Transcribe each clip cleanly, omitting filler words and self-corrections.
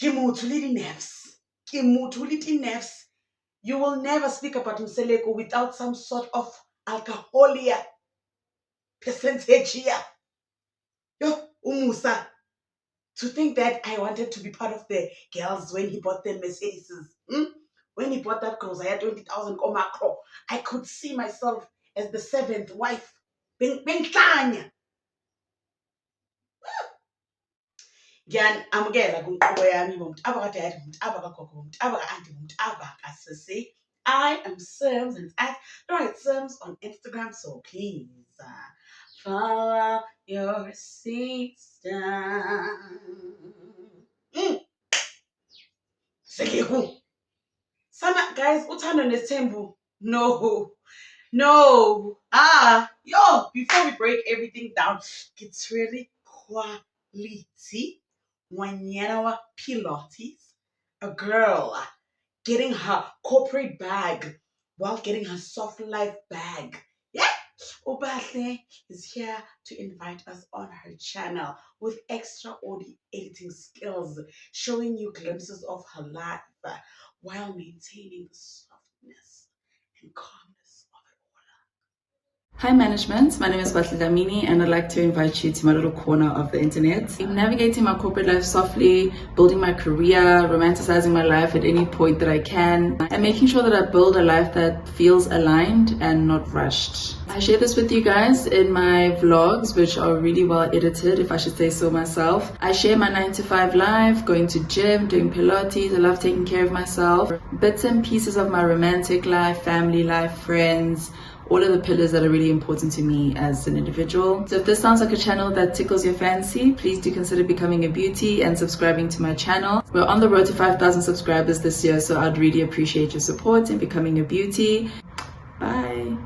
nerves. Nerves. You will never speak about Mseleko without some sort of alcoholia percentage here. Yo, Umusa. To think that I wanted to be part of the girls when he bought the Mercedes. When he bought that Cruzaya 20,000 Macro, I could see myself as the seventh wife. Bentlanya. Ngiyanamukela kunkqubo yami bomuntu abakadade bomuntu abakagogo bomuntu abaka-anti bomuntu abakasisi. I am Sims and it's at Right Sims on Instagram, so please follow your sister. Seleku. Sana guys, uthando nesithembu. No. Before we break everything down, it's really quality. Wanyana Pilates, a girl getting her corporate bag while getting her soft life bag. Yeah, Obahle is here to invite us on her channel with extraordinary editing skills, showing you glimpses of her life while maintaining the softness and calmness of it all. Hi management, my name is Batli Damini and I'd like to invite you to my little corner of the internet. I'm navigating my corporate life softly, building my career, romanticizing my life at any point that I can, and making sure that I build a life that feels aligned and not rushed. I share this with you guys in my vlogs, which are really well edited, if I should say so myself. I share my 9-to-5 life, going to gym, doing Pilates. I love taking care of myself. Bits and pieces of my romantic life, family life, friends, all of the pillars that are really important to me as an individual. So if this sounds like a channel that tickles your fancy, please do consider becoming a beauty and subscribing to my channel. We're on the road to 5,000 subscribers this year, so I'd really appreciate your support in becoming a beauty. Bye.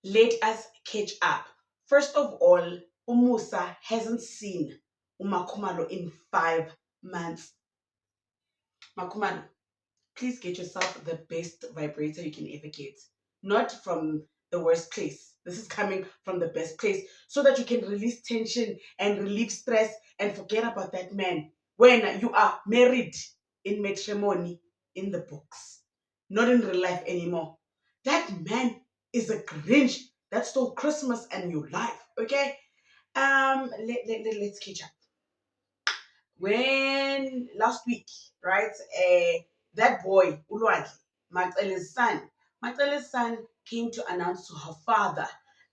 Let us catch up. First of all, Umusa hasn't seen Umakhumalo in 5 months. Makhumalo, please get yourself the best vibrator you can ever get. Not from the worst place. This is coming from the best place so that you can release tension and relieve stress and forget about that man when you are married in matrimony in the books, not in real life anymore. That man is a Grinch that stole Christmas and your life. Okay, let's catch up. When last week, right, that boy Ulwandle, Macele's son came to announce to her father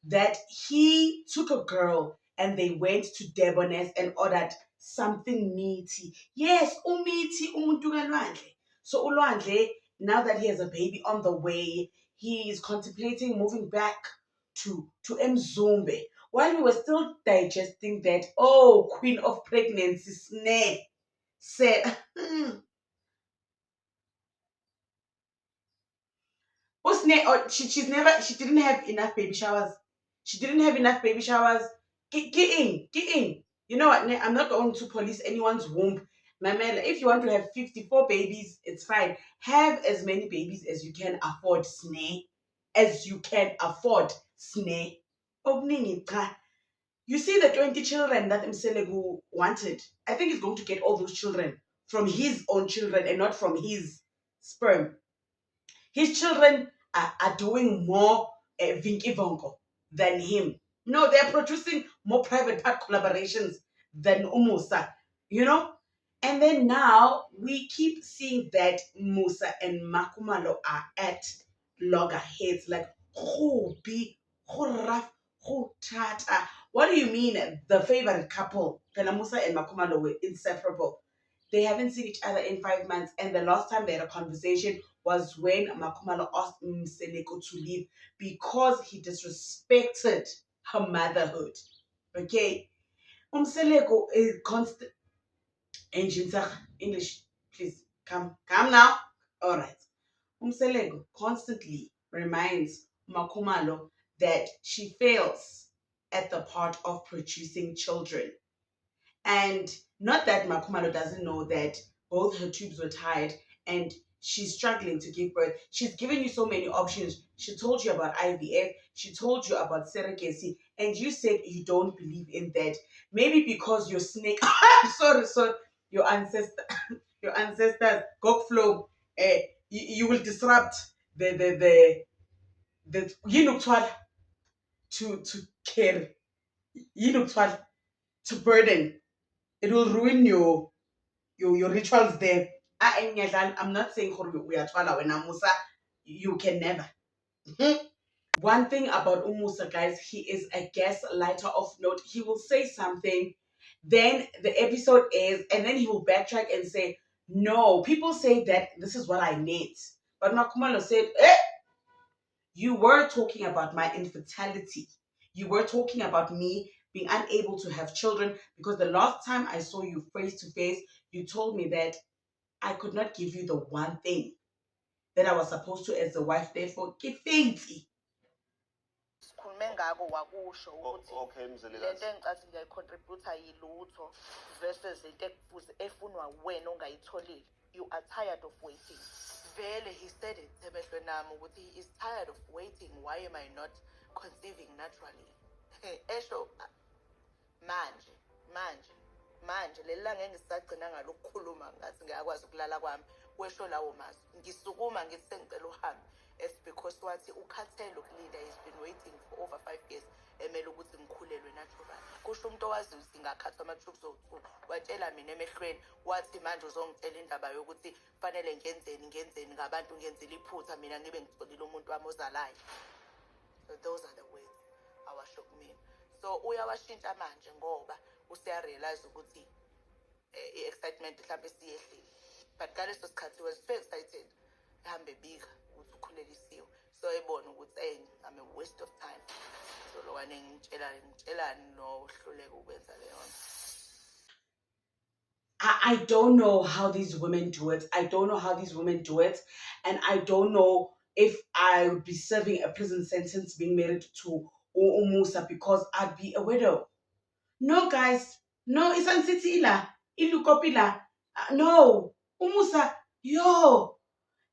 that he took a girl and they went to Debonair and ordered something meaty. Yes, meaty umuntu kaLwandle. So Ulwandle, now that he has a baby on the way, he is contemplating moving back to Mzumbe. While we were still digesting that, queen of pregnancy, Sneh said, she didn't have enough baby showers. Get in. You know what? I'm not going to police anyone's womb. Mamela, if you want to have 54 babies, it's fine. Have as many babies as you can afford, Sneh. You see the 20 children that Mselegu wanted. I think he's going to get all those children from his own children and not from his sperm. His children are doing more Vinky Vonko than him. No, they're producing more private part collaborations than Umusa, you know? And then now we keep seeing that Musa and Makhumalo are at loggerheads, like who be, who rough, who tata. What do you mean the favorite couple? Kana Musa and Makhumalo were inseparable. They haven't seen each other in 5 months, and the last time they had a conversation was when Makhumalo asked Mseleko to leave because he disrespected her motherhood. Okay? Mseleko is constant. English, please. Come now. All right. Mseleko constantly reminds Makhumalo that she fails at the part of producing children. And not that Makhumalo doesn't know that both her tubes were tied and she's struggling to give birth. She's given you so many options. She told you about IVF. She told you about surrogacy. And you said you don't believe in that. Maybe because your snake... sorry. your ancestor, your ancestors, Gok flow, you will disrupt the to carry, to burden. It will ruin your rituals there. I'm not saying we are twala when Musa, you can never. One thing about Umusa, guys, he is a gaslighter of note. He will say something, then the episode is, and then he will backtrack and say, no, people say that this is what I need. But Makumalo said, you were talking about my infertility. You were talking about me being unable to have children because the last time I saw you face to face, you told me that I could not give you the one thing that I was supposed to as a wife. Therefore, get fancy. sikhulume ngako wakusho ukuthi lento engicathi ngiyayicontributor yilutho versus into efunwa wena ongayitholile. You are tired of waiting. Vele he said it emehlweni nami ukuthi he is tired of waiting. Why am I not conceiving naturally? Esho manje leli langa engisagcina ngalokukhuluma ngathi ngiyakwazi ukulala kwami wesho lawo mazwi ngisukuma ngithi sengicela uhambe. It's because wathi ukhathele ukulinda. He's been waiting for over 5 years emele ukuthi ngikhulelwe natural. Kusho umuntu owazi ukuthi ngakhathwa ama-troops owu watshela mina emehlweni wathi manje uzongitshela indaba yokuthi kufanele ngenzeni ngabantu ngenzile iphutha mina ngibe ngitholile umuntu wami ozalayo. So those are the words awasho kumina. So uyawashintsha manje ngoba useyarealize ukuthi i-excitement mhlawumbe siyehlile. But ngaleso sikhathi he was very excited ehambe bika ukuthi ukhulelisiwe. So ebona ukuthi I'm a waste of time. So lo wane ngitshelani nohluleka ukwenza leyo nto. I don't know how these women do it. I don't know how these women do it. And I don't know if I would be serving a prison sentence being married to Umusa because I'd be a widow. No, guys. No, it's Ansitila. Ilukopila. No. Umusa. Yo.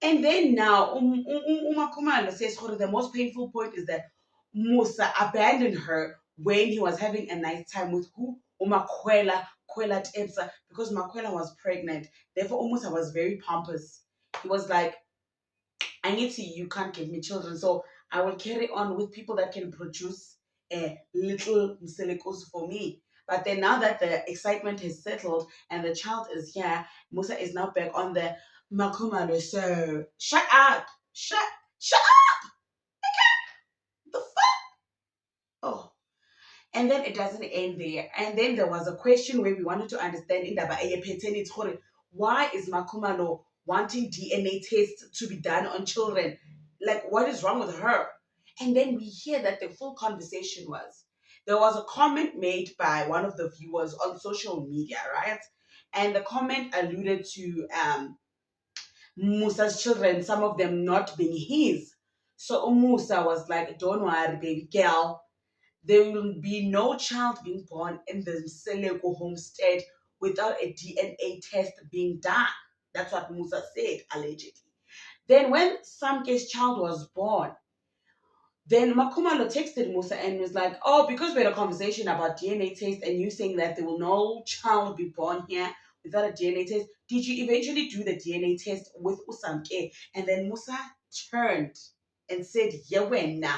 And then now, Umakumalo says the most painful point is that Musa abandoned her when he was having a nice time with who? Umakwela Tebsa, because Makwela was pregnant. Therefore, Umusa was very pompous. He was like, I need to, you can't give me children, so I will carry on with people that can produce a little mselekos for me. But then now that the excitement has settled and the child is here, Musa is now back on the Makumalo. So shut up. Shut up. Okay. The fuck? Oh. And then it doesn't end there. And then there was a question where we wanted to understand in the why is Makumalo wanting DNA tests to be done on children? Like, what is wrong with her? And then we hear that the full conversation was, there was a comment made by one of the viewers on social media, right? And the comment alluded to Musa's children, some of them not being his. So Musa was like, don't worry, baby girl. There will be no child being born in the Seleko homestead without a DNA test being done. That's what Musa said, allegedly. Then when Samke's child was born, then Makumalo texted Musa and was like, oh, because we had a conversation about DNA test and you saying that there will no child be born here without a DNA test, did you eventually do the DNA test with Usamke? And then Musa turned and said, Yewena,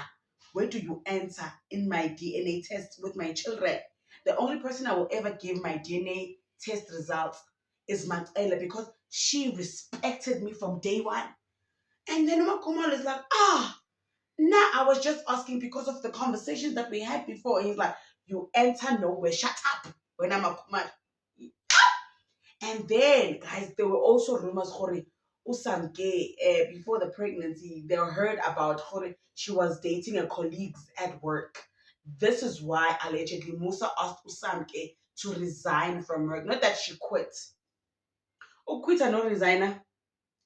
where do you enter in my DNA test with my children? The only person I will ever give my DNA test results is Matela because she respected me from day one. And then Makumalo is like, nah, I was just asking because of the conversations that we had before. And he's like, you enter nowhere, shut up. When I'm a Kumar. And then, guys, there were also rumors, Usamke, before the pregnancy, they heard about she was dating a colleague at work. This is why, allegedly, Musa asked Usamke to resign from work. Not that she quit. Oh, quit and not resigner.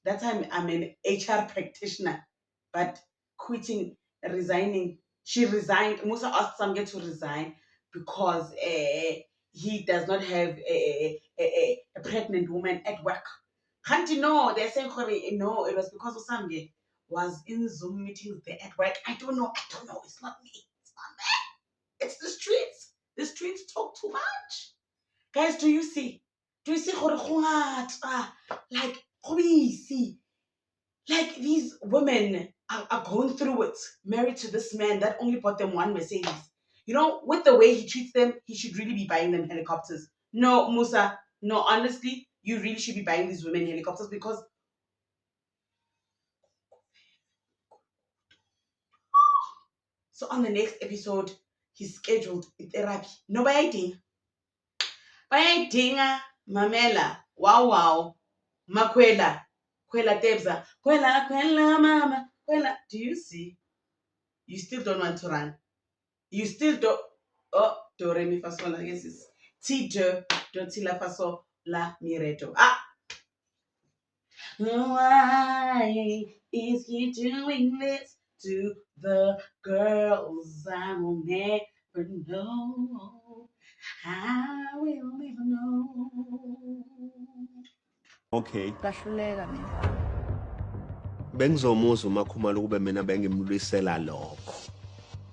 That time, I'm an HR practitioner. But quitting, resigning, she resigned. Musa asked Samke to resign because he does not have a pregnant woman at work. Can't you know? They're saying, no, it was because of Samke was in Zoom meetings there at work. I don't know. It's not me. It's not me. It's the streets. The streets talk too much. Guys, do you see? Do you see gore go ngata, like go easy, like these women are going through it, married to this man that only bought them one Mercedes. You know, with the way he treats them, he should really be buying them helicopters. No, Musa, no, honestly, you really should be buying these women helicopters because so on the next episode, he's scheduled therapy. No, bayayidinga, mamela, wow, makwela, kwela tebza, kwela mama, kwela. Do you see? You still don't want to run. You still don't. Oh, do re mi fa sol la. I guess it's ti do ti la fa sol la mi re do. Ah. Why is he doing this to the girls? I will never know. I will never know. Okay. Kahluleka mina. Bengizomuzwa uMakhumalo kube mina bengimlwisela lokho.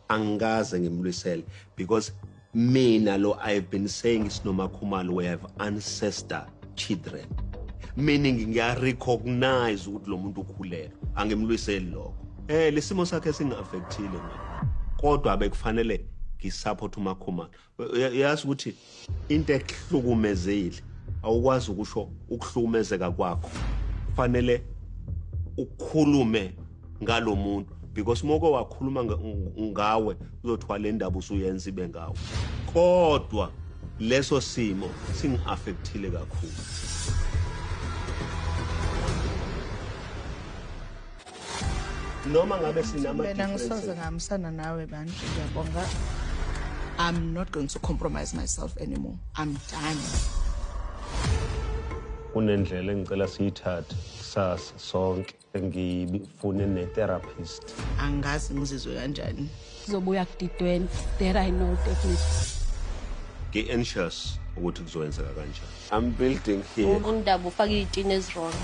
Angikaze ngimlwisele because mina lo I've been saying is no Makhumalo we have ancestor children. Meaning ngiya recognize ukuthi lo muntu ukhulelwe. Angimlwiseli lokho. Lesimo sakhe singaffectile mina. Kodwa bekufanele ngisupport uMakhumalo. Yazi ukuthi into ehlukumezile awukwazi ukusho ukuhlukumezeka kwakho. Kufanele ukhulume ngalo muntu because moko wakhuluma ngawe uzothwa le ndaba usuyenza ibe ngawe. Kodwa leso simo singaffectile kakhulu. Noma ngabe sinama differences. I'm not going to compromise myself anymore. I'm done. Kunendlela engicela siyithathe kusasa sonke ngifune ne-therapist. Angazi ngizizwe kanjani. Sizobuya kudidweni. There I know definitely. Ngi-anxious ukuthi kuzoyenzeka kanjani. I'm building here. Undaba ufake iy'tini ezirong.